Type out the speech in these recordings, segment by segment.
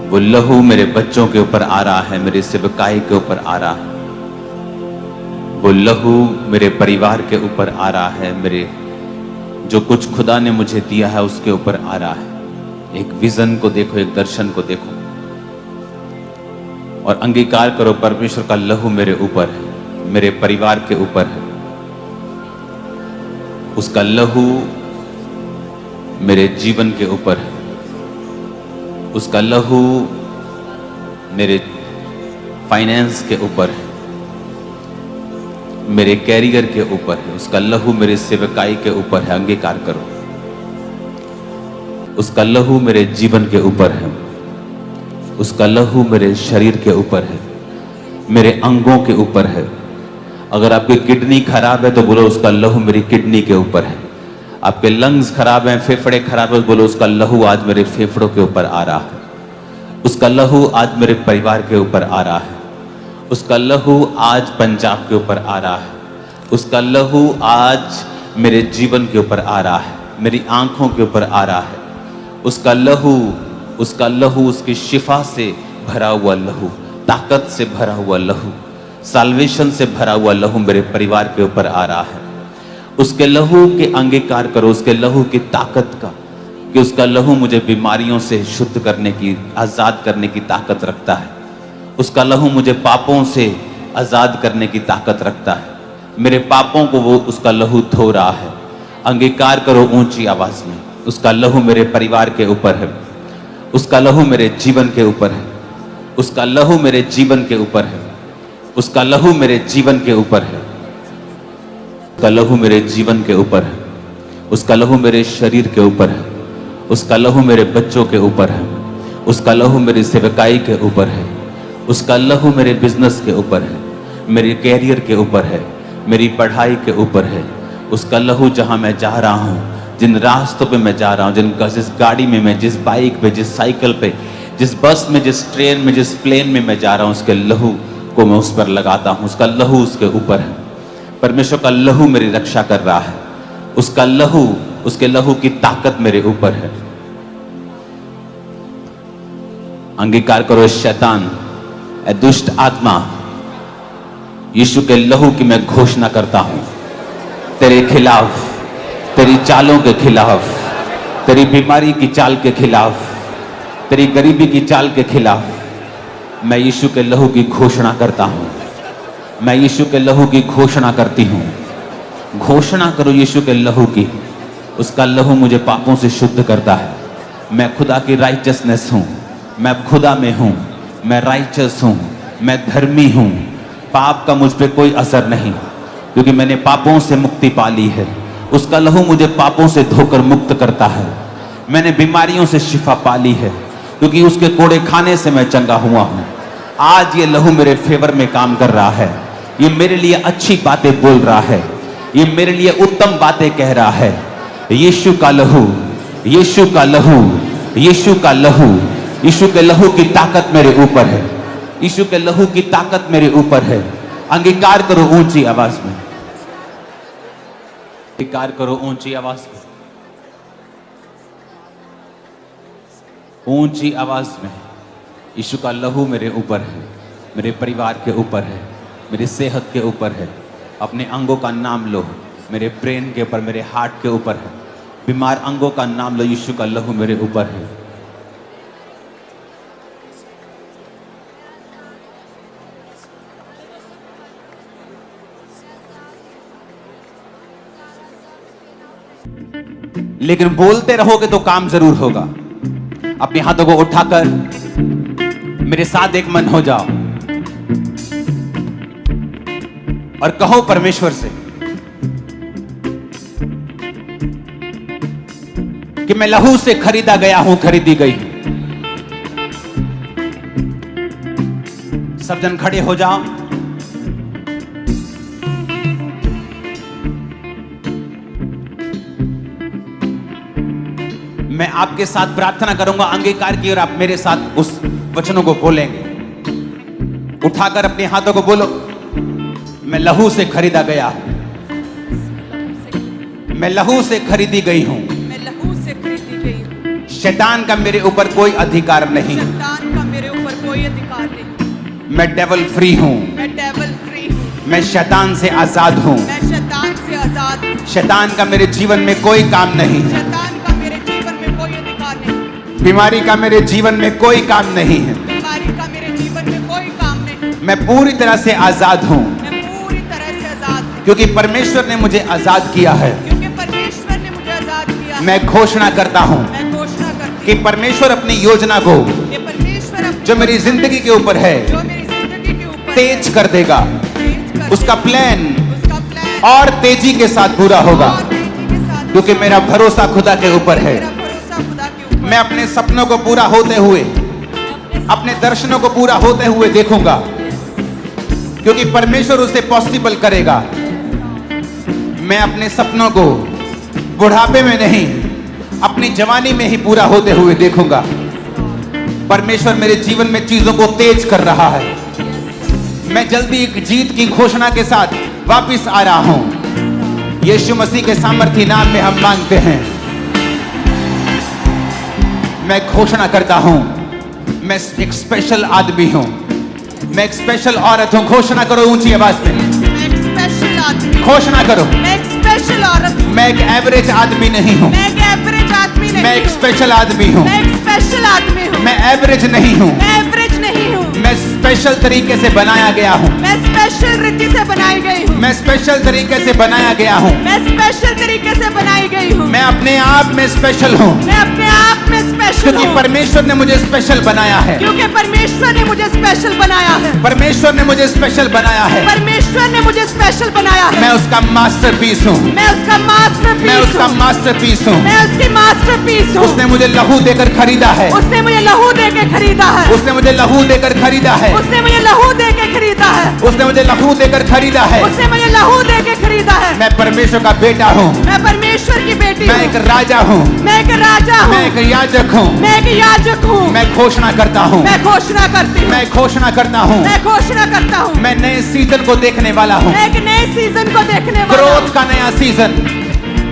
वो लहू मेरे बच्चों के ऊपर आ रहा है, मेरी सेवकाई के ऊपर आ रहा है। वो लहू मेरे परिवार के ऊपर आ रहा है, मेरे जो कुछ खुदा ने मुझे दिया है उसके ऊपर आ रहा है। एक विजन को देखो, एक दर्शन को देखो और अंगीकार करो, परमेश्वर का लहू मेरे ऊपर है, मेरे परिवार के ऊपर है। उसका लहू मेरे जीवन के ऊपर है, उसका लहू मेरे फाइनेंस के ऊपर है, मेरे कैरियर के ऊपर है। उसका लहू मेरे सेवकाई के ऊपर है। अंगीकार करो, उसका लहू मेरे जीवन के ऊपर है, उसका लहू मेरे शरीर के ऊपर है, मेरे अंगों के ऊपर है। अगर आपकी किडनी खराब है तो बोलो उसका लहू मेरी किडनी के ऊपर है। आपके लंग्स खराब हैं, फेफड़े खराब है, बोलो उसका लहू आज मेरे फेफड़ों के ऊपर आ रहा है। उसका लहू आज मेरे परिवार के ऊपर आ रहा है। उसका लहू आज पंजाब के ऊपर आ रहा है। उसका लहू आज मेरे जीवन के ऊपर आ रहा है, मेरी आंखों के ऊपर आ रहा है। उसका लहू उसकी शिफा से भरा हुआ लहू, ताकत से भरा हुआ लहू, साल्वेशन से भरा हुआ लहू मेरे परिवार के ऊपर आ रहा है। उसके लहू के अंगीकार करो, उसके लहू की ताकत का, कि उसका लहू मुझे बीमारियों से शुद्ध करने की, आजाद करने की ताकत रखता है। उसका लहू मुझे पापों से आजाद करने की ताकत रखता है। मेरे पापों को वो उसका लहू धो रहा है। अंगीकार करो ऊंची आवाज में, उसका लहू मेरे परिवार के ऊपर है, उसका लहू मेरे जीवन के ऊपर है, उसका लहू मेरे जीवन के ऊपर है, उसका लहू मेरे जीवन के ऊपर है, उसका लहू मेरे जीवन के ऊपर है, उसका लहू मेरे शरीर के ऊपर है, उसका लहू मेरे बच्चों के ऊपर है, उसका लहू मेरी सेवकाई के ऊपर है, उसका लहू मेरे बिजनेस के ऊपर है, मेरे कैरियर के ऊपर है, मेरी पढ़ाई के ऊपर है। उसका लहू जहां मैं जा रहा हूं, जिन रास्तों पे मैं जा रहा हूं, जिस गाड़ी में मैं, जिस बाइक पे, जिस साइकिल पे, जिस बस में, जिस ट्रेन में, जिस प्लेन में मैं जा रहा हूं, उसके लहू को मैं उस पर लगाता हूं। उसका लहू उसके ऊपर है। परमेश्वर का लहू मेरी रक्षा कर रहा है। उसका लहू, उसके लहू की ताकत मेरे ऊपर है। अंगीकार करो, शैतान, ए दुष्ट आत्मा, यीशु के लहू की मैं घोषणा करता हूं तेरे खिलाफ, तेरी चालों के खिलाफ, तेरी बीमारी की चाल के खिलाफ, तेरी गरीबी की चाल के खिलाफ मैं यीशु के लहू की घोषणा करता हूं। मैं यीशु के लहू की घोषणा करती हूं। घोषणा करो यीशु के लहू की। उसका लहू मुझे पापों से शुद्ध करता है। मैं खुदा की राइचसनेस हूं, मैं खुदा में हूं, मैं राइचस हूं, मैं धर्मी हूं। पाप का मुझ पे कोई असर नहीं, क्योंकि मैंने पापों से मुक्ति पा ली है। उसका लहू मुझे पापों से धोकर मुक्त करता है। मैंने बीमारियों से शिफा पा ली है, क्योंकि उसके कोड़े खाने से मैं चंगा हुआ हूं। आज ये लहू मेरे फेवर में काम कर रहा है। ये मेरे लिए अच्छी बातें बोल रहा है, ये मेरे लिए उत्तम बातें कह रहा है। यीशु का लहू, यीशु का लहू, यीशु का लहू, यीशु के लहू की ताकत मेरे ऊपर है। यीशु के लहू की ताकत मेरे ऊपर है। अंगीकार करो ऊंची आवाज में, अंगीकार करो ऊंची आवाज में, ऊंची आवाज में। यीशु का लहू मेरे ऊपर है, मेरे परिवार के ऊपर है, मेरी सेहत के ऊपर है। अपने अंगों का नाम लो, मेरे ब्रेन के ऊपर, मेरे हार्ट के ऊपर है। बीमार अंगों का नाम लो, यीशु का लहू मेरे ऊपर है। लेकिन बोलते रहोगे तो काम जरूर होगा। अपने हाथों को उठाकर मेरे साथ एक मन हो जाओ और कहो परमेश्वर से कि मैं लहू से खरीदा गया हूं, खरीदी गई हूं। सब जन खड़े हो जाओ। मैं आपके साथ प्रार्थना करूंगा, अंगीकार की, और आप मेरे साथ उस वचनों को बोलेंगे। उठाकर अपने हाथों को बोलो, मैं लहू से खरीदा गया हूं, मैं लहू से खरीदी गई हूं। मैं लहू से खरीदी गई हूं। शैतान का मेरे ऊपर कोई अधिकार नहीं। शैतान का मैं डेवल फ्री हूँ, मैं डेविल फ्री हूँ, मैं शैतान से आजाद हूँ। मैं शैतान से आजाद हूँ, शैतान का मेरे जीवन में कोई काम नहीं है, शैतान का मेरे जीवन में कोई अधिकार नहीं, बीमारी का मेरे जीवन में कोई काम नहीं है। बीमारी का मेरे जीवन में कोई काम नहीं, मैं पूरी तरह से आजाद हूँ, मैं पूरी तरह से आजाद हूँ, क्योंकि परमेश्वर ने मुझे आजाद किया है। क्योंकि परमेश्वर ने मुझे आजाद किया। मैं घोषणा करता हूँ मैं घोषणा करती कि परमेश्वर अपनी योजना को हूँ कि परमेश्वर अपनी जो मेरी जिंदगी के ऊपर है जो मेरी जिंदगी के ऊपर तेज कर देगा। तेज कर उसका प्लान उसका प्लान और तेजी के साथ पूरा होगा, और तेजी के साथ, क्योंकि मेरा भरोसा खुदा के ऊपर है। मेरा भरोसा खुदा के ऊपर। मैं अपने सपनों को पूरा होते हुए, अपने दर्शनों को पूरा होते हुए देखूंगा, क्योंकि परमेश्वर उसे पॉसिबल करेगा। मैं अपने सपनों को बुढ़ापे में नहीं, अपनी जवानी में ही पूरा होते हुए देखूंगा। परमेश्वर मेरे जीवन में चीजों को तेज कर रहा है। मैं जल्दी एक जीत की घोषणा के साथ वापस आ रहा हूं। यीशु मसीह के सामर्थी नाम में हम मांगते हैं। मैं घोषणा करता हूं, मैं एक स्पेशल आदमी हूं, मैं एक स्पेशल औरत हूं। घोषणा करो ऊंची आवाज में, मैं एक स्पेशल आदमी, घोषणा करो। मैं एक स्पेशल औरत हूँ, मैं एक एवरेज आदमी नहीं हूं, मैं एक एवरेज आदमी नहीं मैं एक हूँ, स्पेशल आदमी हूं। मैं एक स्पेशल आदमी हूँ, मैं एवरेज नहीं हूं, मैं एवरेज नहीं हूँ, मैं स्पेशल तरीके से बनाया गया हूं, मैं स्पेशल रीति से बनाई गई हूँ, मैं स्पेशल तरीके से बनाया गया हूं। मैं स्पेशल तरीके से बनाई गई हूँ, मैं अपने आप में स्पेशल हूं, मैं अपने आप में स्पेशल क्योंकि हूँ, परमेश्वर ने मुझे स्पेशल बनाया है। क्योंकि परमेश्वर ने मुझे स्पेशल बनाया है, परमेश्वर ने मुझे स्पेशल बनाया है। परमेश्वर ने मुझे स्पेशल बनाया है। मैं उसका मास्टरपीस हूं, मैं उसका मास्टरपीस मैं उसका हूँ, मास्टरपीस हूं। मैं उसकी मास्टरपीस हूँ। उसने मुझे लहू देकर खरीदा है, उसने मुझे लहू दे के खरीदा है, उसने मुझे लहू देकर खरीदा है, उसने मुझे लहू दे के खरीदा है, उसने मुझे लहू देकर खरीदा है। उसने मुझे लहू दे के खरीदा है। मैं परमेश्वर का बेटा हूं, मैं परमेश्वर की बेटी मैं हूँ, एक राजा हूं, मैं एक राजा हूँ, मैं एक याजक हूं। मैं एक याजक हूँ, मैं घोषणा करता हूं, मैं घोषणा करती हूँ, मैं घोषणा करता हूँ, मैं घोषणा करता हूँ, मैं नए सीजन को देखने वाला हूँ। मैं एक नए सीजन को देखने वाला ग्रोथ हूँ, का नया सीजन,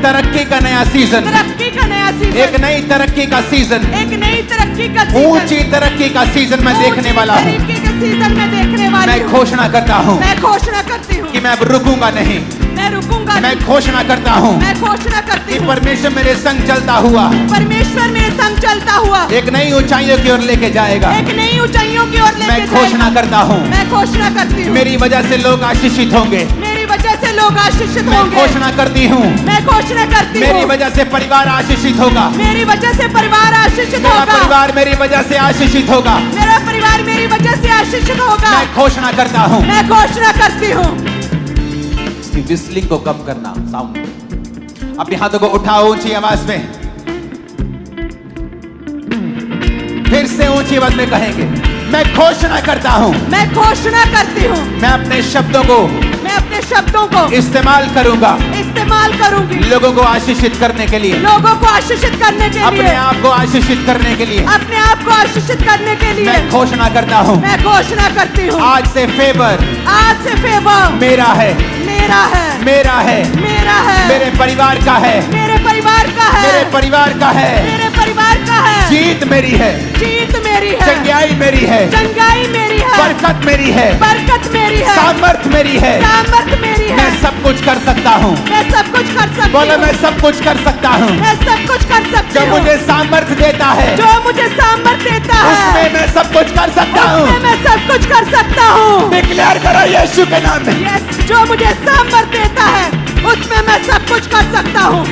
तरक्की का नया सीजन, तरक्की का नया सीजन, एक नई तरक्की का सीजन, एक नई तरक्की का सीजन, ऊंची तरक्की का सीजन मैं देखने वाला हूँ। तरक्की के सीजन में देखने वाली मैं हूँ। घोषणा करता हूँ मैं घोषणा करती हूँ कि मैं अब रुकूंगा नहीं। मैं रुकूंगा मैं नहीं। घोषणा करता हूँ मैं घोषणा करती कि हूँ परमेश्वर मेरे संग चलता हुआ परमेश्वर मेरे संग चलता हुआ एक नई ऊंचाइयों की ओर लेके जाएगा। एक नई ऊंचाइयों की ओर लेके मैं घोषणा जाएगा। करता हूँ, मैं घोषणा करती हूँ मेरी वजह से लोग आशीषित होंगे। मेरी वजह से लोग आशीषित मैं होंगे। घोषणा करती हूँ, मैं घोषणा करती मेरी हूँ वजह से परिवार आशीषित होगा। मेरी वजह से परिवार आशीषित मेरा होगा। परिवार मेरी वजह से आशीषित होगा। मेरा परिवार मेरी वजह से आशीषित होगा। मैं घोषणा करता हूँ। मैं घोषणा करती हूँ। इसकी विस्लिंग को कम करना, साउंड। अपने हाथों को उठाओ ऊंची आवाज में, फिर से ऊंची आवाज में कहेंगे, मैं घोषणा करता हूँ। मैं घोषणा करती हूँ। मैं अपने शब्दों को मैं अपने शब्दों को इस्तेमाल करूंगा इस्तेमाल करूंगी लोगों को आशीषित करने के लिए, लोगों को आशीषित करने के अपने लिए, आप को आशीषित करने के लिए। अपने आप को आशीषित करने के लिए मैं घोषणा करता हूँ, मैं घोषणा करती हूँ। आज से फेवर आज से फेवर मेरा है, मेरा है, मेरा है, मेरा है, मेरे परिवार का है, मेरे परिवार का है, मेरे परिवार का है। मेरे परिवार का है। जीत मेरी है, जीत मेरी है, चंगाई मेरी है, चंगाई मेरी है, बरकत मेरी है, बरकत मेरी है, सामर्थ मेरी है। सामर्थ मेरी है। मैं सब कुछ कर सकता हूँ। मैं सब कुछ कर सकती बोलो, हूँ। मैं सब कुछ कर सकता हूँ। मैं सब कुछ कर सकती जो हूँ। मुझे सामर्थ देता है, जो मुझे सामर्थ देता है, उसमें मैं सब कुछ कर सकता उसमें हूँ। मैं सब कुछ कर सकता हूँ। डिक्लेयर करो यीशु के नाम में। यस, जो मुझे सामर्थ देता है उसमें मैं सब कुछ कर सकता हूँ।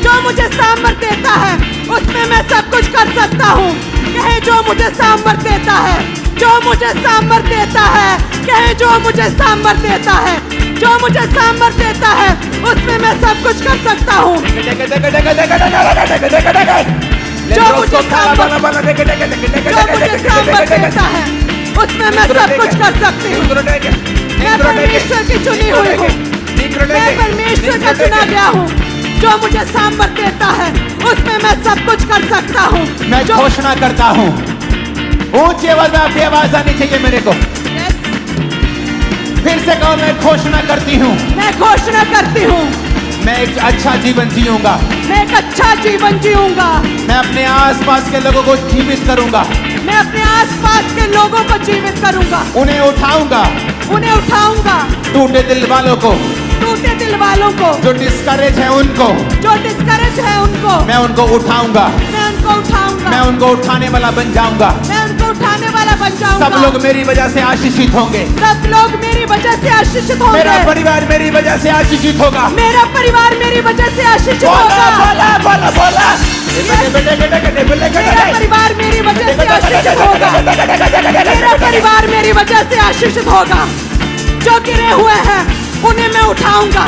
जो मुझे सामर्थ देता है उसमें मैं सब कुछ कर सकता हूँ। कहे जो मुझे सामर्थ देता है, जो मुझे सामर्थ देता है, कहे जो मुझे सामर्थ देता है, जो मुझे सामर्थ देता है उसमें मैं सब कुछ कर सकता हूँ। जो मुझे सामर्थ देता है उसमें मैं सब कुछ कर सकती हूँ। मैं परमेश्वर की चुनी हुई हूँ, मैं परमेश्वर का चुना गया हूँ। जो मुझे सामर्थ देता है उसमें मैं सब कुछ कर सकता हूँ। मैं जो घोषणा करता हूँ, ऊंची आवाज में आपकी आवाज आनी चाहिए मेरे को। Yes, फिर से कहो, मैं घोषणा करती हूँ, मैं घोषणा करती हूँ मैं एक अच्छा जीवन जीऊंगा। मैं एक अच्छा जीवन जीऊंगा। मैं अपने आसपास के लोगों को जीवित करूंगा, मैं अपने आसपास के लोगों को जीवित करूंगा, उन्हें उठाऊंगा, उन्हें उठाऊंगा, टूटे दिल वालों को, टूटे दिल वालों को, जो डिस्करेज है उनको, जो डिस्करेज है उनको, मैं उनको उठाऊंगा, मैं उनको उठाऊंगा, मैं उनको उठाने वाला बन जाऊंगा। मैं उनको उठाने वाला बन जाऊंगा। सब लोग मेरी वजह से आशीषित होंगे, सब लोग मेरी वजह से आशीषित होंगे। मेरा परिवार मेरी वजह से आशीषित होगा। मेरा परिवार मेरी वजह से आशीषित बोला होगा। बोला बोला बोला मेरा परिवार मेरी वजह से आशीषित होगा। मेरा परिवार मेरी वजह से आशीषित होगा। जो गिरे हुए हैं उन्हें मैं उठाऊंगा।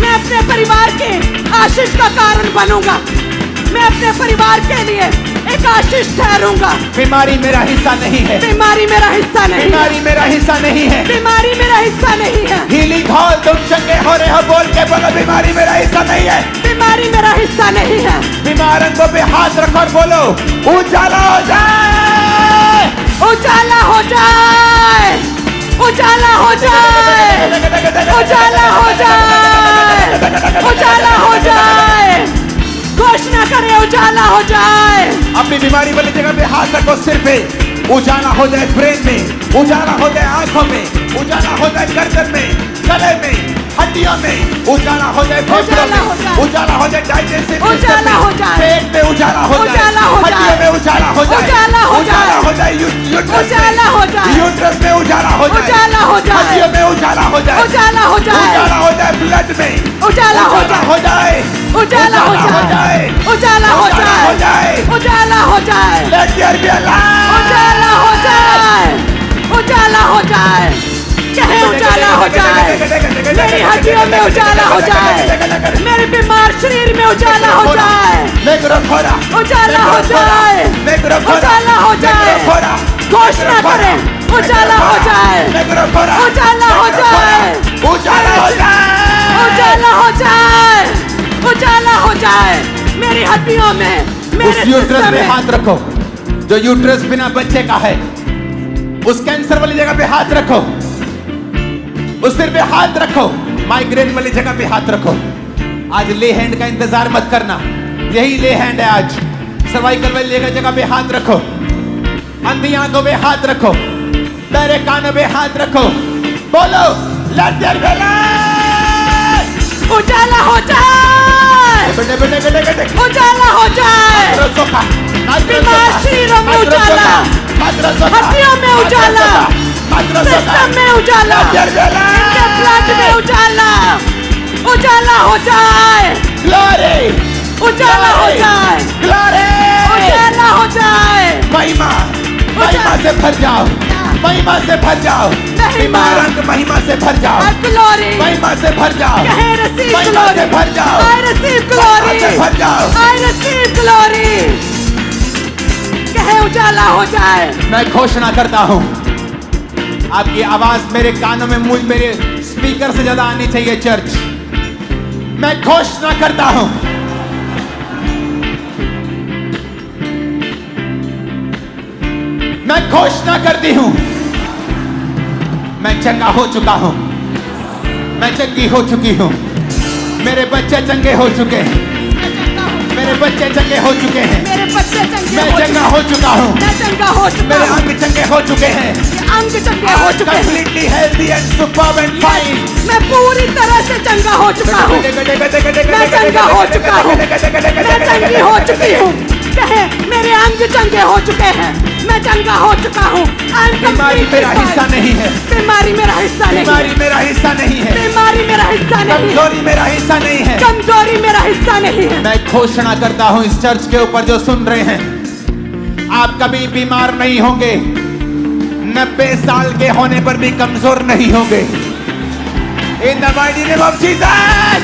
मैं अपने परिवार के आशीष का कारण बनूंगा। मैं अपने परिवार के लिए एक आशीष ठहरूंगा। बीमारी मेरा हिस्सा नहीं है, बीमारी मेरा हिस्सा नहीं है। बीमारी मेरा हिस्सा नहीं है, बीमारी मेरा हिस्सा नहीं है। हीलिंग हॉल तुम चंगे हो रहे हो बोल के बोलो बीमारी मेरा हिस्सा नहीं है। बीमारी मेरा हिस्सा नहीं है। बीमार अंगों पे हाथ रखो और बोलो उजाला हो जाए, उजाला हो जाए, उजाला हो जाए, उजाला हो जाए, उजाला हो जाए। घोषणा करें उजाला हो जाए। अपनी बीमारी वाली जगह पे हाथ रखो, सिर पे उजाला हो जाए, ब्रेन में उजाला हो जाए, आंखों में उजाला हो जाए, गर्दन में, गले में, हड्डियों में उजाला हो जाए, फेफड़ों में उजाला हो जाए, डाइजेस्टिव उजाला हो जाए, पेट में उजाला हो जाए, उजाला हो जाए, हड्डियों में उजाला हो जाए, उजाला हो उजाला जाए, हो जाए, उजाला हो जाए, यूट्रस में उजाला हो जाए, उजाला हो जाए, हड्डियों में उजाला हो जाए, उजाला हो जाए, उजाला हो जाए, ब्लड में उजाला हो जाए, उजाला हो जाए, उजाला हो जाए, उजाला हो जाए, Let there be a light. उजाला हो जाए, उजाला हो जाए, कहे उजाला हो जाए। मेरी हड्डियों में उजाला हो जाए, मेरे बीमार शरीर में उजाला हो जाए, उजाला हो जाए, उजाला हो जाए। घोषणा करें उजाला हो जाए, उजाला हो जाए, उजाला हो जाए, उजाला हो जाए, उजाला हो जाए। मेरी हड्डियों में, मेरे उस यूट्रस जिस्म पे में हाथ रखो जो यूट्रस बिना बच्चे का है, उस कैंसर वाली जगह पे हाथ रखो, उस सिर पे हाथ रखो, माइग्रेन वाली जगह पे हाथ रखो। आज ले हैंड का इंतजार मत करना, यही ले हैंड है आज। सर्वाइकल वाली जगह पे हाथ रखो, अंधी आंखों पे हाथ रखो, तेरे कानों पे हाथ रखो, बोलो लेट देयर बी लाइट। उजाला हो जाए, उजाला हो जाए। बीमार शरीरों में उजाला, हड्डियों में उजाला, सिस्टम में उजाला, इनके ब्लड में उजाला, उजाला हो जाए, ग्लोरी, उजाला हो जाए, ग्लोरी, उजाला हो जाए। महिमा, महिमा से भर जाओ, महिमा से भर जाओ, महिमा, रंग महिमा से भर जाओ, ग्लोरी, महिमा से भर जाओ, कहे receive महिमा से glory, भर जाओ, I receive महिमा से glory, भर जाओ। I receive glory। कहे उजाला हो जाए। मैं घोषणा करता हूं, आपकी आवाज मेरे कानों में, मुझ मेरे स्पीकर से ज्यादा आनी चाहिए चर्च। मैं घोषणा करता हूं, मैं घोषणा करती हूं, मैं चंगा हो चुका हूं, मैं चंगी हो चुकी हूं, मेरे बच्चे चंगे हो चुके हैं, मेरे बच्चे चंगे हो चुके हैं, मेरे बच्चे चंगे मैं हो चंगा हो चुका हूं, मैं चंगा हो चुका मेरे हूं, अंग चंगे हो चुके हैं, अंग चंगे हो चुके हैं, completely healthy and superb and fine। मैं पूरी तरह से चंगा हो चुका हूँ, मैं चंगा हो चुका हूँ, मैं चंगी हो चुकी हूँ। कहे मेरे अंग चंगे हो चुके हैं, मैं चंगा हो चुका हूँ। बीमारी मेरा हिस्सा नहीं है, बीमारी मेरा हिस्सा नहीं, बीमारी मेरा हिस्सा नहीं है, बीमारी मेरा हिस्सा नहीं, कमजोरी मेरा हिस्सा नहीं है, कमजोरी मेरा हिस्सा नहीं है। मैं घोषणा करता हूँ इस चर्च के ऊपर जो सुन रहे हैं, आप कभी बीमार नहीं होंगे, 90 साल के होने पर भी कमजोर नहीं होंगे। In the mighty name of Jesus,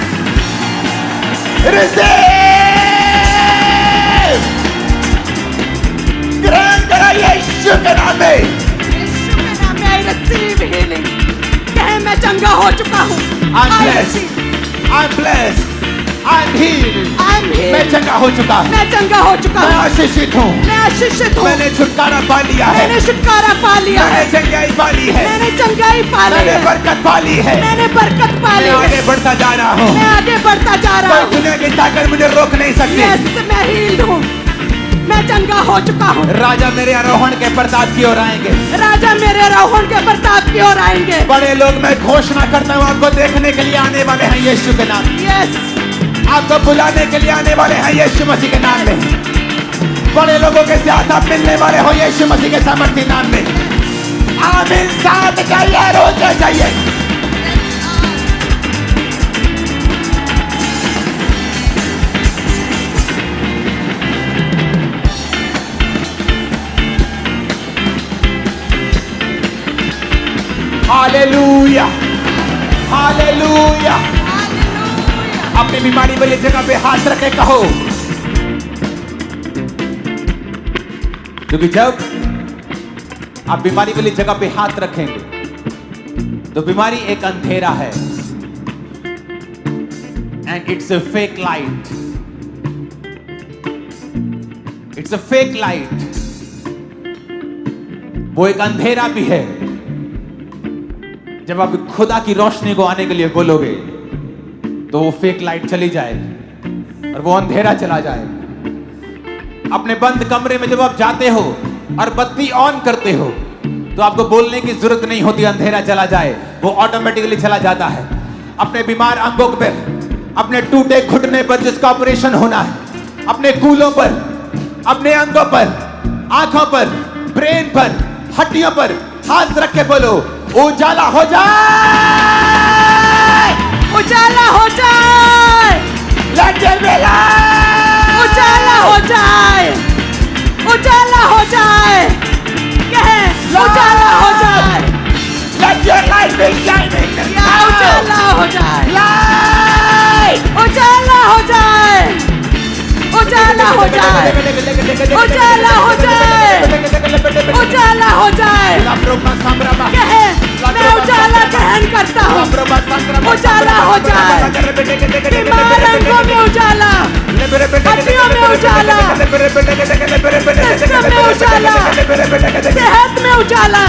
receive, ग्रहण करा यीशु के नाम में। यीशु के नाम में I receive healing। कहे मैं चंगा हो चुका हूँ। I'm blessed, I'm blessed, I'm healed. I'm healed. मैं चंगा हो चुका हूँ। मैं चंगा हो चुका मैं हूँ। आशीषित हूँ। मैं आशीषित हूँ। मैंने छुटकारा पा लिया है। मैंने छुटकारा पा लिया मैंने है। चंगाई पा ली है। मैंने चंगाई पा ली मैंने है। बरकत पा ली है। मैंने बरकत पा मैं ली है। आगे बढ़ता जा रहा हूँ। मैं आगे बढ़ता जा रहा कोई हूँ। दुनिया की ताकत मुझे रोक नहीं सकती। यस, मैं हील्ड हूँ। मैं चंगा हो चुका हूँ। राजा मेरे आरोहण के प्रताप की ओर आएंगे। राजा मेरे आरोहण के प्रताप की ओर आएंगे। बड़े लोग, मैं घोषणा करता हूँ, आपको देखने के लिए आने वाले हैं यीशु के नाम। यस, आपको बुलाने के लिए आने वाले हैं यीशु मसीह के नाम में। बड़े लोगों के साथ आप मिलने वाले हो यीशु मसीह के सामर्थ्य नाम में। आमीन। साथ चाहिए, रोज चाहिए। Hallelujah, hallelujah. अपनी बीमारी वाली जगह पे हाथ रखे कहो, क्योंकि जब आप बीमारी वाली जगह पे हाथ रखेंगे तो बीमारी एक अंधेरा है, and it's a fake light. It's a fake light. वो एक अंधेरा भी है। जब आप खुदा की रोशनी को आने के लिए बोलोगे तो वो फेक लाइट चली जाए और वो अंधेरा चला जाए। अपने बंद कमरे में जब आप जाते हो और बत्ती ऑन करते हो तो आपको बोलने की जरूरत नहीं होती, अंधेरा चला जाए, वो ऑटोमेटिकली चला जाता है। अपने बीमार अंगों पर, अपने टूटे घुटने पर जिसका ऑपरेशन होना है, अपने कूलों पर, अपने अंगों पर, आंखों पर, ब्रेन पर, हड्डियों पर हाथ रख के बोलो, उजाला हो जाए, उजाला हो जाए, Let there be light! उजाला हो जाए, उजाला हो जाए, कहे उजाला हो जाए, Let your light be shining! या उजाला हो जाए, Light! उजाला हो जाए, उजाला हो जाए, उजाला हो जाए, उजाला हो जाए, कहे मैं उजाला ग्रहण करता हूँ, उजाला हो जाए, बीमार अंगों में उजाला, हड्डियों में उजाला, सिस्टम में उजाला, सेहत में उजाला,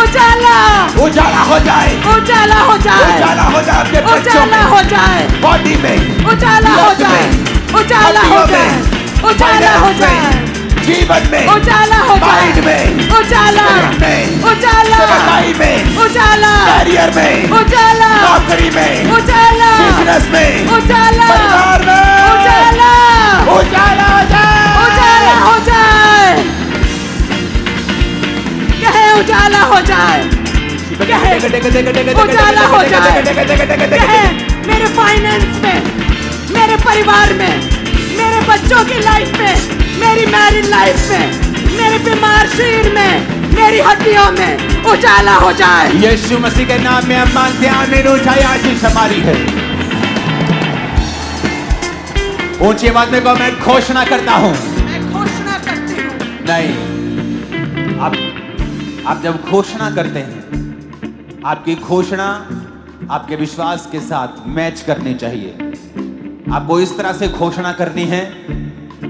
उजाला, उजाला हो जाए, उजाला हो जाए, उजाला हो जाए आपके बच्चों उजाला में, हो जाए, बॉडी में, उजाला हो blood जाए, में, उजाला हो हड्डियों जाए, में, उजाला हो finance में, जाए, जीवन में, उजाला हो जाए, माइंड में, उजाला, spirit में, उजाला, सेवकाई में, उजाला, कैरियर में, उजाला, नौकरी में, उजाला, बिजनेस में, उजाला, परिवार में, उजाला, उजाला हो जाए, उजाला हो जाए, कहे उजाला हो जाए, कहे उजाला हो जाए, कहे मेरे फाइनेंस में, मेरे परिवार में, मेरे बच्चों की लाइफ में, मेरी मैरिड लाइफ में, मेरे बीमार शरीर में, मेरी हड्डियों में उजाला हो जाए। यीशु मसीह के नाम में हम मानते हैं, आमीन। ऊंचाई आशीष हमारी है। ऊंची आवाज में कहो, मैं घोषणा करता हूं। मैं घोषणा करती हूँ। नहीं, आप जब घोषणा करते हैं, आपकी घोषणा आपके विश्वास के साथ मैच करनी चाहिए। आपको इस तरह से घोषणा करनी है,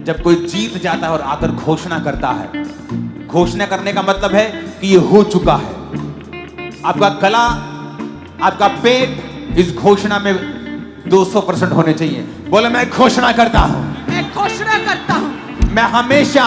जब कोई जीत जाता है और आकर घोषणा करता है। घोषणा करने का मतलब है कि ये हो चुका है। आपका गला, आपका पेट इस घोषणा में 200% होने चाहिए। बोले, मैं घोषणा करता हूं, मैं घोषणा करता हूँ, मैं हमेशा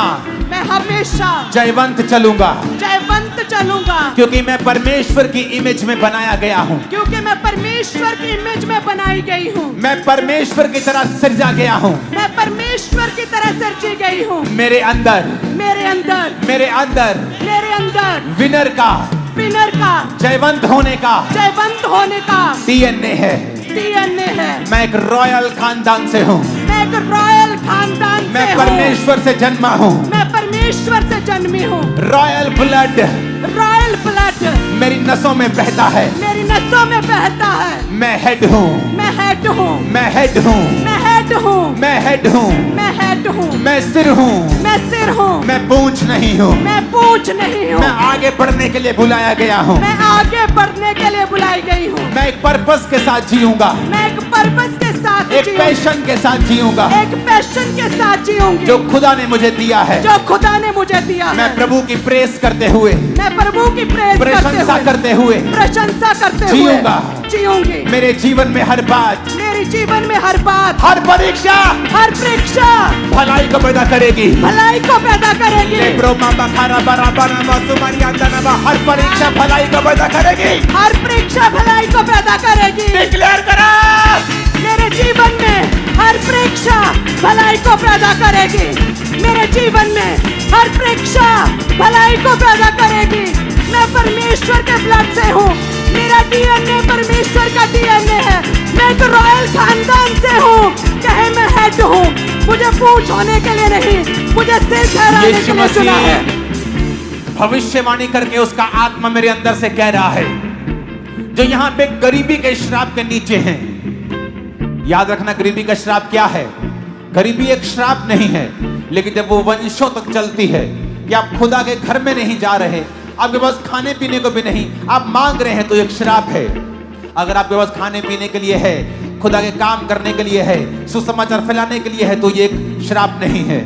जयवंत चलूंगा, जयवंत चलूंगा, क्योंकि मैं परमेश्वर की इमेज में बनाया गया हूं। क्योंकि मैं परमेश्वर की इमेज में बनाई गई हूँ। मैं परमेश्वर की तरह सृजा गया हूं। मैं परमेश्वर की तरह सृजी गई हूँ। मेरे अंदर, मेरे अंदर, मेरे अंदर मेरे अंदर विनर का, विनर का, जयवंत होने का जयवंत होने का डीएनए है। डीएनए है। मैं एक रॉयल खानदान से हूँ। मैं एक रॉयल खानदान से मैं हूँ। परमेश्वर से जन्मा हूँ। मैं परमेश्वर से जन्मी हूँ। रॉयल ब्लड रॉयल ब्लड मेरी नसों में बहता है। मेरी नसों में बहता है। मैं हेड हूँ, मैं हेड हूँ, मैं हेड हूँ, मैं हेड हूँ, मैं हेड हूँ, मैं हेड हूँ, मैं सिर हूँ, मैं सिर हूँ, मैं पूंछ नहीं हूँ। मैं पूंछ नहीं हूँ। मैं आगे बढ़ने के लिए बुलाया गया हूँ। मैं आगे बढ़ने के लिए बुलाई गई हूँ। मैं एक पर्पस के साथ जीऊंगा। मैं एक पर्पस के साथ एक पैशन के साथ जीऊंगा एक पैशन के साथ जीऊंगी जो खुदा ने मुझे दिया है। जो खुदा ने मुझे दिया मैं है। प्रभु की प्रेस करते हुए, मैं प्रभु की प्रशंसा करते हुए प्रशंसा करते हुए जीऊंगा। जीऊंगी। मेरे जीवन में हर बात, मेरे जीवन में हर बात, हर परीक्षा भलाई को पैदा करेगी, भलाई को पैदा करेगी। हर परीक्षा भलाई को पैदा करेगी। हर परीक्षा भलाई को पैदा करेगी। डिक्लेयर करा, मेरे जीवन में हर परीक्षा भलाई को पैदा करेगी। मेरे जीवन में हर परीक्षा भलाई को पैदा करेगी। मैं परमेश्वर के ब्लड से हूँ। मेरा डीएनए परमेश्वर का डीएनए है। मैं तो रॉयल खानदान से हूँ। कहे मैं हेड हूँ। मुझे पूंछ होने के लिए नहीं, मुझे सिर ठहराने के लिए चुना है। भविष्यवाणी करके उसका आत्मा मेरे अंदर से कह रहा है, जो यहाँ पे गरीबी के श्राप के नीचे हैं। याद रखना, गरीबी का श्राप क्या है? गरीबी एक श्राप नहीं है, लेकिन जब वो वंशों तक चलती है कि आप खुदा के घर में नहीं जा रहे, आपके पास खाने पीने को भी नहीं, आप मांग रहे हैं, तो एक श्राप है। अगर आपके पास खाने पीने के लिए है, खुदा के काम करने के लिए है, सुसमाचार फैलाने के लिए है, तो ये एक श्राप नहीं है।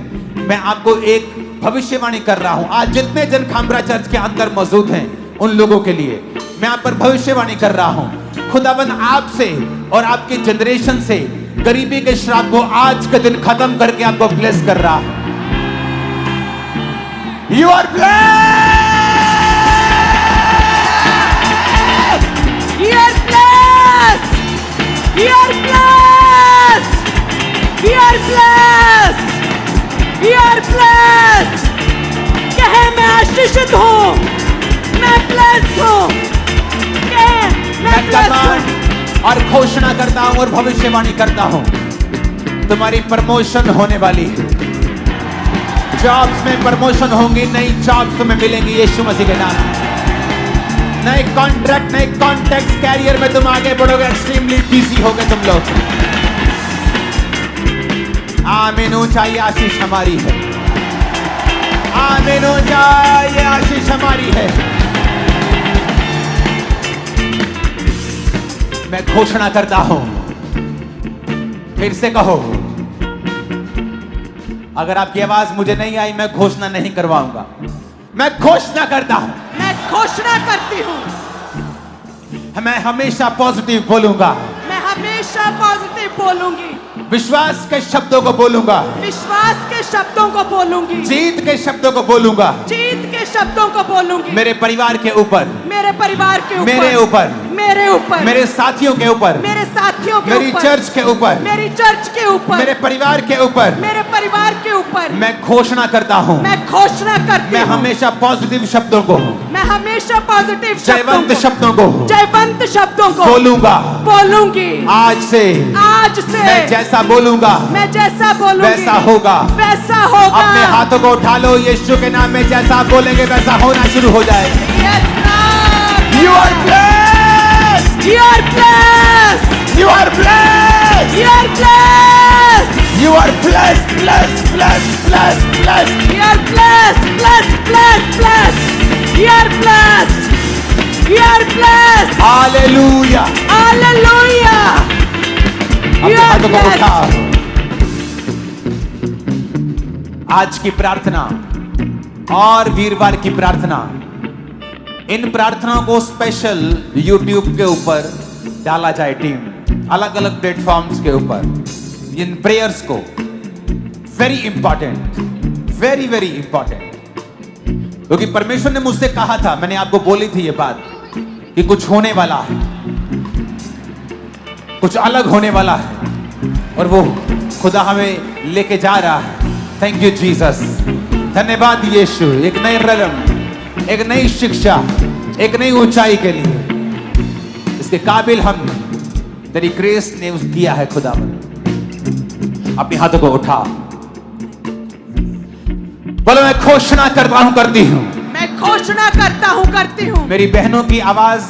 मैं आपको एक भविष्यवाणी कर रहा हूं। आज जितने जन खामरा चर्च के अंदर मौजूद हैं, उन लोगों के लिए मैं आप पर भविष्यवाणी कर रहा हूं। खुदाबंद आपसे और आपके जनरेशन से गरीबी के श्राप को आज के दिन खत्म करके आपको ब्लेस कर रहा है। You are blessed, You are blessed. You are blessed. You are blessed. You are blessed. कहे मैं आशीषित हूँ, मैं blessed हूँ। कहे मैं blessed हूँ। और घोषणा करता हूँ और भविष्यवाणी करता हूँ, तुम्हारी प्रमोशन होने वाली है। जॉब्स में प्रमोशन होंगी, नई जॉब्स तुम्हें मिलेंगी यीशु मसीह के नाम। नए कॉन्ट्रैक्ट, नए कॉन्टैक्ट, कैरियर में तुम आगे बढ़ोगे। एक्सट्रीमली बिजी होगे तुम लोग। आमीन। ऊंचाई आशीष हमारी है। आमीन। ऊंचाई आशीष हमारी है। मैं घोषणा करता हूं, फिर से कहो। अगर आपकी आवाज मुझे नहीं आई, मैं घोषणा नहीं करवाऊंगा। मैं घोषणा करता हूं, मैं घोषणा करती हूँ। मैं हमेशा पॉजिटिव बोलूंगा। मैं हमेशा पॉजिटिव बोलूंगी। विश्वास के शब्दों को बोलूंगा। विश्वास के शब्दों को बोलूंगी। जीत के शब्दों को बोलूंगा। जीत के शब्दों को बोलूंगी। मेरे परिवार के ऊपर, मेरे परिवार के ऊपर, मेरे ऊपर, मेरे ऊपर, मेरे साथियों के ऊपर, मेरे साथियों के मेरी ऊपर, चर्च के ऊपर, मेरी चर्च के ऊपर, मेरे परिवार के ऊपर, मेरे परिवार के ऊपर मैं घोषणा करता हूं। मैं घोषणा करती मैं हूँ। हमेशा पॉजिटिव शब्दों को, मैं हमेशा पॉजिटिव जयवंत शब्दों को, जयवंत शब्दों को बोलूंगा। बोलूंगी। आज से मैं जैसा बोलूंगा, मैं जैसा बोलूंगी, वैसा होगा। वैसा होगा। अपने हाथों को उठा लो, यीशु के नाम में जैसा आप बोलेंगे वैसा होना शुरू हो जाएगा। Yes, Lord. You are blessed. You are blessed. You are blessed. You are blessed. You are blessed, blessed, blessed, blessed, blessed. You are blessed, blessed, blessed, blessed. You are blessed. You are blessed. Hallelujah. Hallelujah. अपने You are हाथों को उठा। blessed. आज की प्रार्थना और वीरवार की प्रार्थना, इन प्रार्थनाओं को स्पेशल YouTube के ऊपर डाला जाए। टीम अलग अलग प्लेटफॉर्म्स के ऊपर इन प्रेयर्स को, very important, very very important. क्योंकि परमेश्वर ने मुझसे कहा था, मैंने आपको बोली थी ये बात कि कुछ होने वाला है, कुछ अलग होने वाला है, और वो खुदा हमें लेके जा रहा है। Thank you Jesus. धन्यवाद यीशु। एक नए रलम, एक नई शिक्षा, एक नई ऊंचाई के लिए इसके काबिल हम तेरी ग्रेस ने किया है। खुदा अपने हाथों को उठा, बोलो मैं घोषणा करता हूं, करती हूं। मैं घोषणा करता हूं, करती हूं। मेरी बहनों की आवाज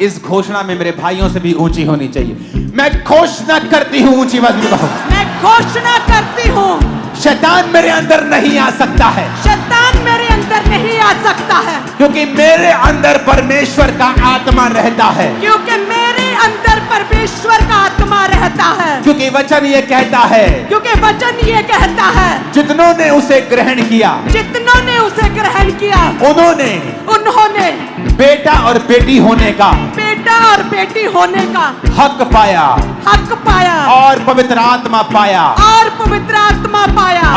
इस घोषणा में मेरे भाइयों से भी ऊंची होनी चाहिए। मैं घोषणा करती हूं, ऊंची आवाज में कहो। मैं घोषणा करती हूं, शैतान मेरे अंदर नहीं आ सकता है। शैतान मेरे अंदर नहीं आ सकता है, क्योंकि मेरे अंदर परमेश्वर का आत्मा रहता है। क्योंकि मेरे अंदर परमेश्वर का आत्मा रहता है। क्योंकि वचन ये कहता है, क्योंकि वचन ये कहता है, जितनों ने उसे ग्रहण किया, जितनों ने उसे ग्रहण किया, उन्होंने बेटा और बेटी होने का हक पाया और पवित्र आत्मा पाया।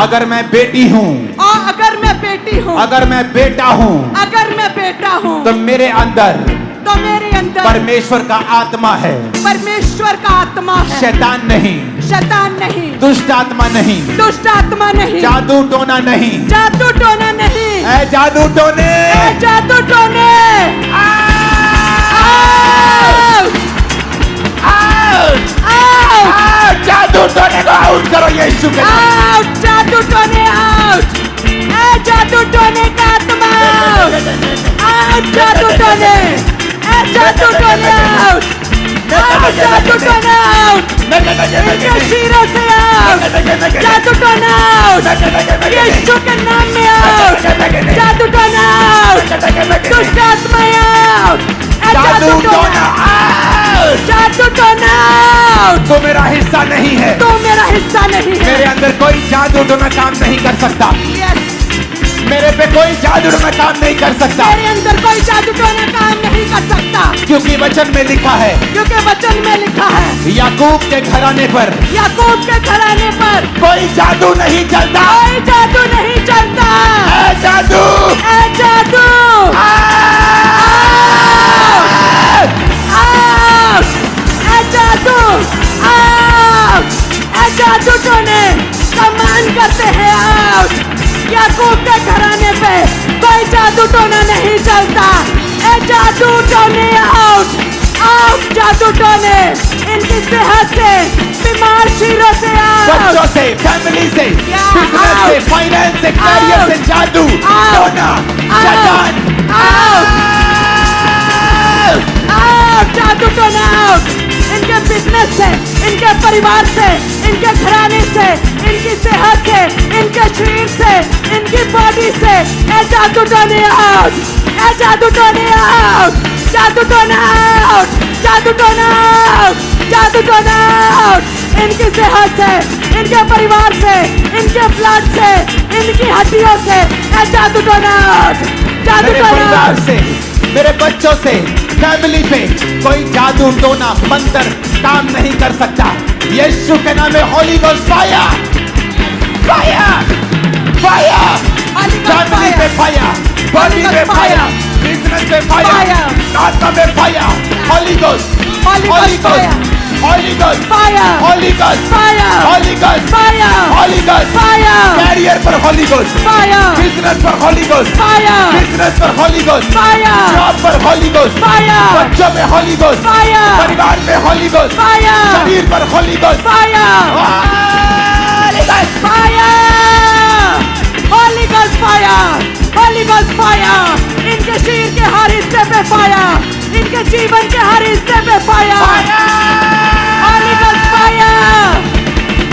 अगर मैं बेटी हूँ, और अगर मैं बेटी हूँ, अगर मैं बेटा हूँ, तो मेरे अंदर परमेश्वर का आत्मा है, परमेश्वर का आत्मा है। शैतान नहीं, दुष्ट आत्मा नहीं, जादू टोना नहीं, ऐ जादू टोने, जादू टोने को आउट करो यीशु के नाम। जादू टोने आउट, जादू टोने का आत्मा आउट, जादू टोने आउट, जादू टोने आउट, इनके सिरों से आउट, जादू टोने आउट, यीशु के नाम में आउट, जादू टोने आउट, दुष्ट आत्मा आउट, जादू टोना आउट, जादू टोना आउट। तो मेरा हिस्सा नहीं है, तो मेरा हिस्सा नहीं है। मेरे अंदर कोई जादू टोना काम नहीं कर सकता, मेरे पे कोई जादू टोना काम नहीं कर सकता, मेरे अंदर कोई जादू टोना काम नहीं कर सकता, क्योंकि वचन में लिखा है, क्योंकि वचन में लिखा है, याकूब के घराने पर कोई जादू नहीं चलता, कोई जादू नहीं चलता। ऐ जादू, ऐ जादू जादू टोने सम्मान करते हैं आउट। याकूब के घराने पे कोई जादू टोना नहीं चलता। ए जादू टोने आउट, आउट जादू टोने, इनकी सेहत से, बीमार शीरों से आउट, बच्चों से, फैमिली से, बिजनेस से, फाइनेंस से, करियर से जादू टोना, शैतान आउट, जादू टोना आउट, इनके बिजनेस से, इनके परिवार से, इनके घराने से, इनकी सेहत से, इनके शरीर से, इनकी बॉडी से। ए जादू टोने आउट, ए जादू टोने आउट, जादू टोना आउट, जादू टोना आउट, जादू टोना आउट, इनकी सेहत से, इनके परिवार से, इनके ब्लड से, इनकी हड्डियों से। ए जादू टोना आउट, जादू टोना आउट से, मेरे बच्चों से, फैमिली पे कोई जादू टोना मंत्र काम नहीं कर सकता। यीशु के नाम में holy ghost fire, fire, fire, family पे फायर, बॉडी पे फायर, बिजनेस पे फायर, आत्मा पे fire, holy ghost, holy ghost, holy ghost, fire, holy ghost, fire, holy ghost, fire, holy ghost, fire, career पर होली गोस्ट, फायर, बिजनेस पर holy ghost, fire, business पर holy ghost, fire, job पर holy ghost, fire, बच्चों में holy ghost, fire, परिवार में holy ghost, fire, शरीर पर holy ghost, fire, fire, holy ghost fire, holy ghost fire, इनके शरीर के हर हिस्से पे फायर, इनके जीवन के हर हिस्से पे fire, holy ghost fire,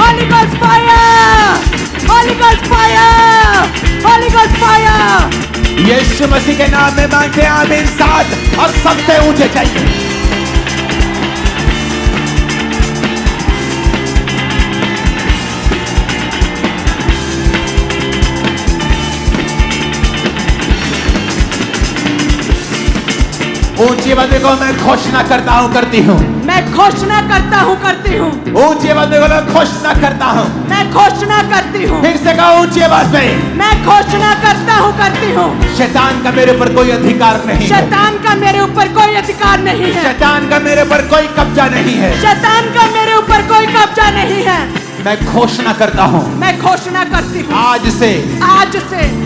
holy ghost fire, holy ghost fire, holy ghost fire. यीशु मसीह के नाम में मांगते हैं आमीन। साथ और सबसे ऊंचे चाहिए। ऊंची आवाज़ को मैं घोषणा करता हूँ, करती हूँ, मैं घोषणा करता हूँ, करती हूँ, ऊंची आवाज़ को मैं घोषणा करता हूँ, मैं घोषणा करती हूँ, फिर से कहो ऊंची आवाज़ में, मैं घोषणा करता हूँ, करती हूँ। शैतान का मेरे ऊपर कोई अधिकार नहीं है, शैतान का मेरे ऊपर कोई अधिकार नहीं है, शैतान का मेरे ऊपर कोई कब्जा नहीं है, शैतान का मेरे ऊपर कोई कब्जा नहीं है। मैं घोषणा करता हूँ, मैं घोषणा करती हूँ, आज से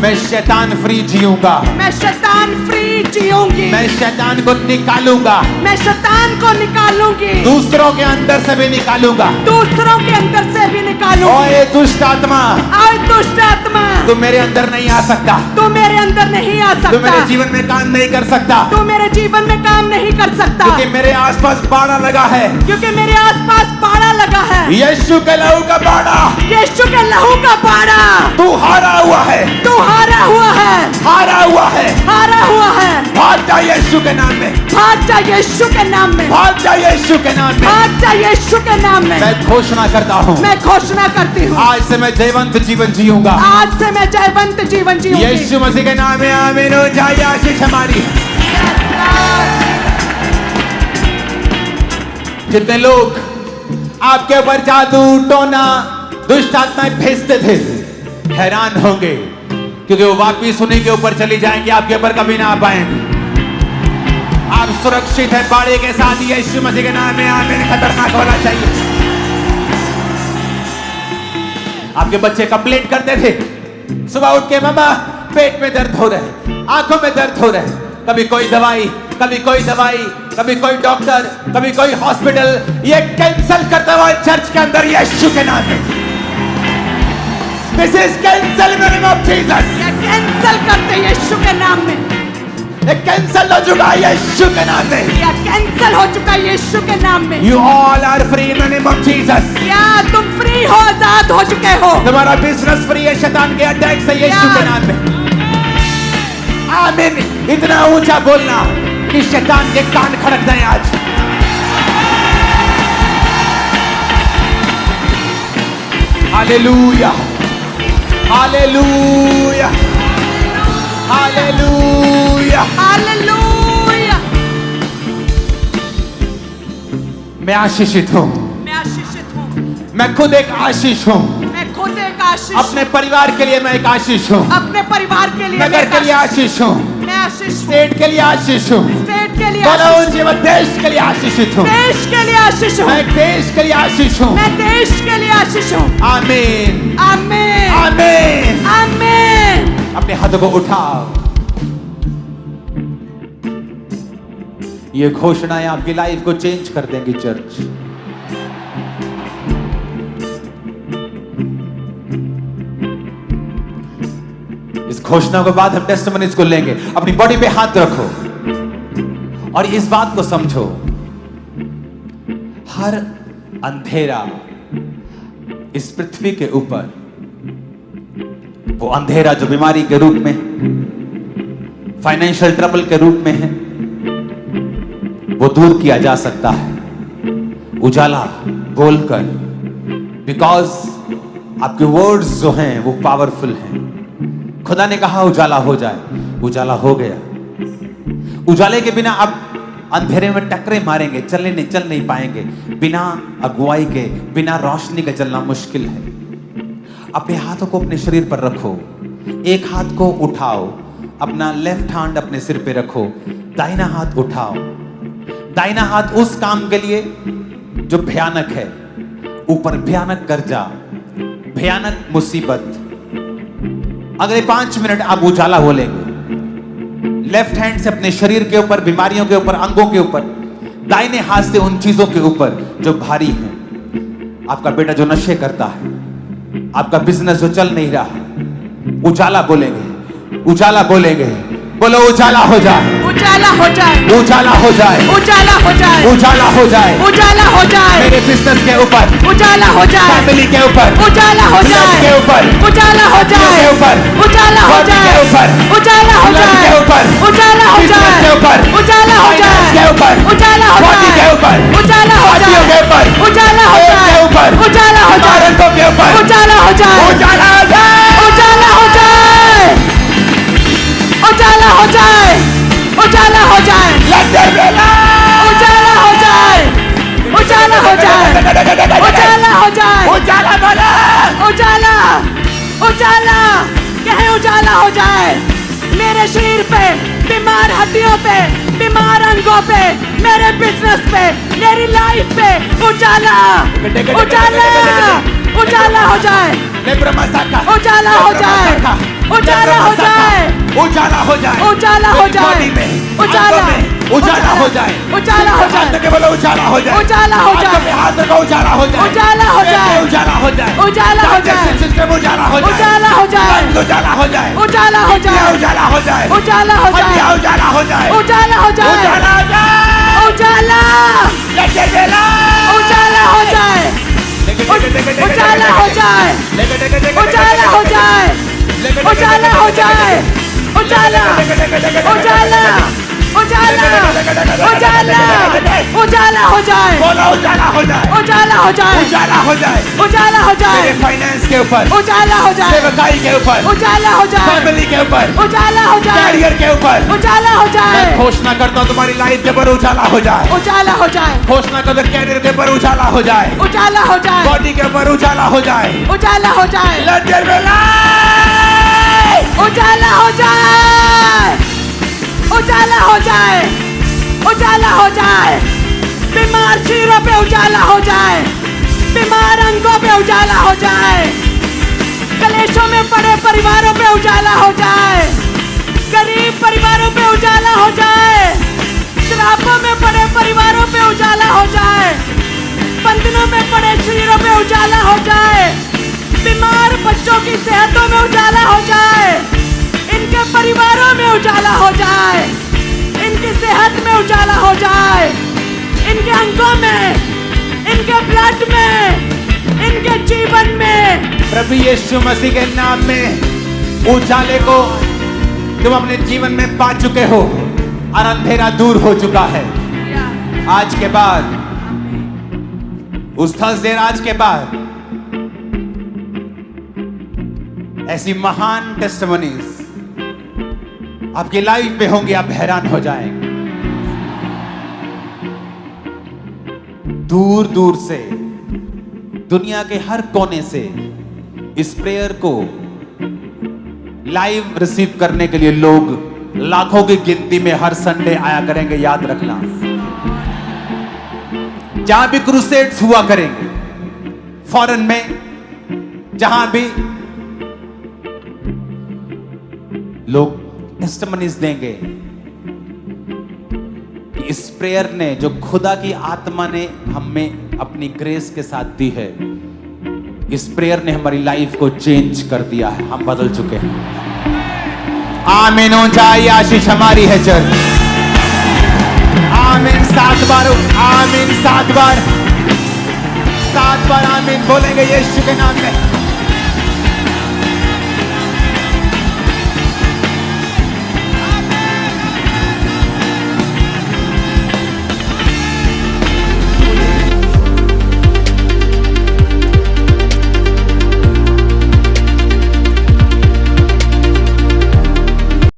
मैं शैतान फ्री जीऊंगा, मैं शैतान फ्री जीऊंगी, मैं शैतान को निकालूंगा, मैं शैतान को निकालूंगी, दूसरों के अंदर से भी निकालूंगा, दूसरों के अंदर से भी निकालूंगी। ओए दुष्ट आत्मा, और दुष्ट आत्मा, तू मेरे अंदर नहीं आ सकता, तू मेरे अंदर नहीं आ सकता, तू मेरे जीवन में काम नहीं कर सकता, तू मेरे जीवन में काम नहीं कर सकता, क्योंकि मेरे आसपास बाड़ा लगा है, क्योंकि मेरे आसपास बाड़ा लगा है, यीशु के लहू का बाड़ा, यीशु के लहू का बाड़ा। तू हारा हुआ है, तू हारा हुआ है, हारा हुआ है, हारा हुआ है। भाग जा यीशु के नाम में, भाग जा यीशु के नाम में, भाग जा यीशु के नाम में, भाग जा यीशु के नाम में। मैं घोषणा करता हूँ, मैं घोषणा करती हूँ, आज से मैं जयवंत जीवन जीऊंगा। आज से मैं जयवंत जीवन जीऊंगी। यीशु मसीह के नाम में आमीन हो जाए। आशीष हमारी। जितने लोग आपके ऊपर जादू टोना दुष्ट आत्माएं भेजते थे, हैरान होंगे, क्योंकि वो वापिस उन्हीं के ऊपर चली जाएंगे, आपके ऊपर कभी ना आ पाएंगे। आप सुरक्षित हैं बाड़े के साथ। यीशु मसीह के नाम में आमीन। खतरनाक होना चाहिए। आपके बच्चे कंप्लेंट करते थे सुबह उठ के, मामा पेट में दर्द हो रहा है, आंखों में दर्द हो रहा है। कभी कोई दवाई, कभी कोई दवाई, कभी कोई डॉक्टर, कभी कोई हॉस्पिटल। ये कैंसिल करता हुआ चर्च के अंदर यीशु के नाम में। This is cancel in the name of Jesus. ये कैंसिल करते यीशु के नाम में। ये कैंसिल हो चुका है यीशु के नाम में। या कैंसिल हो चुका है यीशु के नाम में। You all are free in the name of Jesus। या तुम फ्री हो, आजाद हो चुके हो। तुम्हारा बिजनेस फ्री है शैतान के अटैक से यीशु के नाम में। आमीन। इतना ऊंचा बोलना कि शैतान के कान खड़क जाए आज। Hallelujah, hallelujah, hallelujah, hallelujah. मैं आशीषित हूँ। मैं आशीषित हूँ। मैं खुद एक आशीष हूँ। मैं खुद एक आशीष। अपने परिवार के लिए मैं एक आशीष हूँ। अपने परिवार के लिए नगर के लिए आशीष हूँ। मैं आशीष हूँ। स्टेट के लिए आशीष हूँ। स्टेट के लिए बोलो आशीष। जीवन देश के लिए आशीषित हूँ। देश के लिए आशीष हूँ। मैं देश के लिए आशीष हूँ। मैं देश के लिए आशीष हूँ। आमीन, आमीन, आमीन। आमीन। अपने हाथों को उठाओ। ये घोषणाएं आपकी लाइफ को चेंज कर देंगी चर्च। इस घोषणा के बाद हम टेस्टिमनीज को लेंगे। अपनी बॉडी पे हाथ रखो और इस बात को समझो, हर अंधेरा इस पृथ्वी के ऊपर, वो अंधेरा जो बीमारी के रूप में, फाइनेंशियल ट्रबल के रूप में है, वो दूर किया जा सकता है उजाला बोलकर। बिकॉज आपके वर्ड्स जो हैं वो पावरफुल हैं। खुदा ने कहा उजाला हो जाए, उजाला हो गया। उजाले के बिना आप अंधेरे में टकरे मारेंगे, चल नहीं पाएंगे। बिना अगुवाई के, बिना रोशनी के चलना मुश्किल है। अपने हाथों को अपने शरीर पर रखो। एक हाथ को उठाओ, अपना लेफ्ट हैंड अपने सिर पे रखो, दाहिना हाथ उठाओ। दाहिना हाथ उस काम के लिए जो भयानक है, ऊपर भयानक कर्जा, भयानक मुसीबत। अगले 5 मिनट आप उजाला बोलेंगे। लेफ्ट हैंड से अपने शरीर के ऊपर, बीमारियों के ऊपर, अंगों के ऊपर, दाहिने हाथ से उन चीजों के ऊपर जो भारी है। आपका बेटा जो नशे करता है, आपका बिजनेस जो चल नहीं रहा, उजाला बोलेंगे, उजाला बोलेंगे। बोलो उजाला हो जाए, उजाला हो जाए, उजाला हो जाए, उजाला हो जाए, उजाला हो जाए, उजाला हो जाए। मेरे बिजनेस के ऊपर, उजाला हो जाए, फैमिली के ऊपर, उजाला हो जाए, के ऊपर, उजाला हो जाए, के ऊपर, उजाला हो बॉडी जाए, के ऊपर, उजाला हो जाए, के ऊपर, उजाला हो बिजनेस जाए, के ऊपर, उजाला हो जाए, के ऊपर, उजाला हो बॉडी जाए, के ऊपर, उजाला हो बॉडियों जाए, के ऊपर, उजाला हो पेट जाए, के ऊपर, उजाला हो जाए, औरतों के ऊपर, उजाला हो जाए, उजाला हो जाए, उजाला हो जाए, उजाला हो जाए, उजाला हो जाए, लड्डू बेला, उजाला हो जाए, उजाला हो जाए, उजाला हो जाए, उजाला बोला, उजाला, उजाला, कहे उजाला हो जाए। मेरे शरीर पे, बीमार हड्डियों पे, बीमार अंगों पे, मेरे बिजनेस पे, मेरी लाइफ पे उजाला, उजाला, उजाला हो जाए, उजाला हो जाए, उजाला हो जाए, उजाला हो जाए, उजाला हो जाए, बॉडी में, उजाला, आंखों में, उजाला हो जाए, उजाला हो जाए, हाथ रख के बोलो उजाला हो जाए, उजाला हो जाए, हाथ पे हाथ रखो उजाला हो जाए, उजाला हो जाए, उजाला हो जाए, उजाला हो जाए, सिस्टम उजाला हो जाए, उजाला हो जाए, उजाला हो जाए, उजाला हो जाए, उजाला हो जाए, उजाला हो जाए, उजाला हो जाए, उजाला हो जाए, उजाला हो जाए, उजाला, लेके चला, उजाला हो जाए, उजाला हो जाए, उजाला हो जाए, उजाला हो जाए, उजाला, उजाला, उजाला उजाला उजाला हो जाए, बोलो उजाला हो जाए, उजाला हो जाए, उजाला हो जाए, उजाला हो जाए, मेरे फाइनेंस के ऊपर, उजाला हो जाए, सेवकाई के ऊपर, उजाला हो जाए, फैमिली के ऊपर, उजाला हो जाए, कैरियर के ऊपर, उजाला हो जाए, मैं घोषणा करता हूँ तुम्हारी लाइफ के ऊपर उजाला हो जाए, उजाला हो जाए, घोषणा करता हूँ कैरियर के ऊपर उजाला हो जाए, उजाला हो जाए, बॉडी के ऊपर उजाला हो जाए, उजाला हो जाए, Let there be light! उजाला हो जाए, उजाला हो जाए, उजाला हो जाए, बीमार चीरों पे उजाला हो जाए, बीमार अंगों पे उजाला हो जाए, कलेशों में पड़े परिवारों पे उजाला हो जाए, गरीब परिवारों पे उजाला हो जाए, श्रापों में पड़े परिवारों पे उजाला हो जाए, बंधनों में पड़े शरीरों पे उजाला हो जाए, बीमार बच्चों की सेहतों में उजाला हो जाए, इनके परिवारों में उजाला हो जाए, इनकी सेहत में उजाला हो जाए, इनके अंगों में, इनके ब्लड में, इनके जीवन में। प्रभु यीशु मसीह के नाम में उजाले को तुम अपने जीवन में पा चुके हो और अंधेरा दूर हो चुका है। आज के बाद, उस थर्सडे आज के बाद ऐसी महान टेस्टिमनीज आपकी लाइफ में होंगी, आप हैरान हो जाएंगे। दूर दूर से, दुनिया के हर कोने से इस प्रेयर को लाइव रिसीव करने के लिए लोग लाखों की गिनती में हर संडे आया करेंगे। याद रखना, जहां भी क्रूसेड्स हुआ करेंगे, फॉरेन में जहां भी लोग टेस्टिमनीज देंगे कि इस प्रेयर ने, जो खुदा की आत्मा ने हमें अपनी ग्रेस के साथ दी है, इस प्रेयर ने हमारी लाइफ को चेंज कर दिया है। हम बदल चुके हैं। आमीन हो जाए, आशीष हमारी है चर्च। आमीन 7 बार, आमीन 7 बार, 7 बार आमीन बोलेंगे यीशु के नाम में।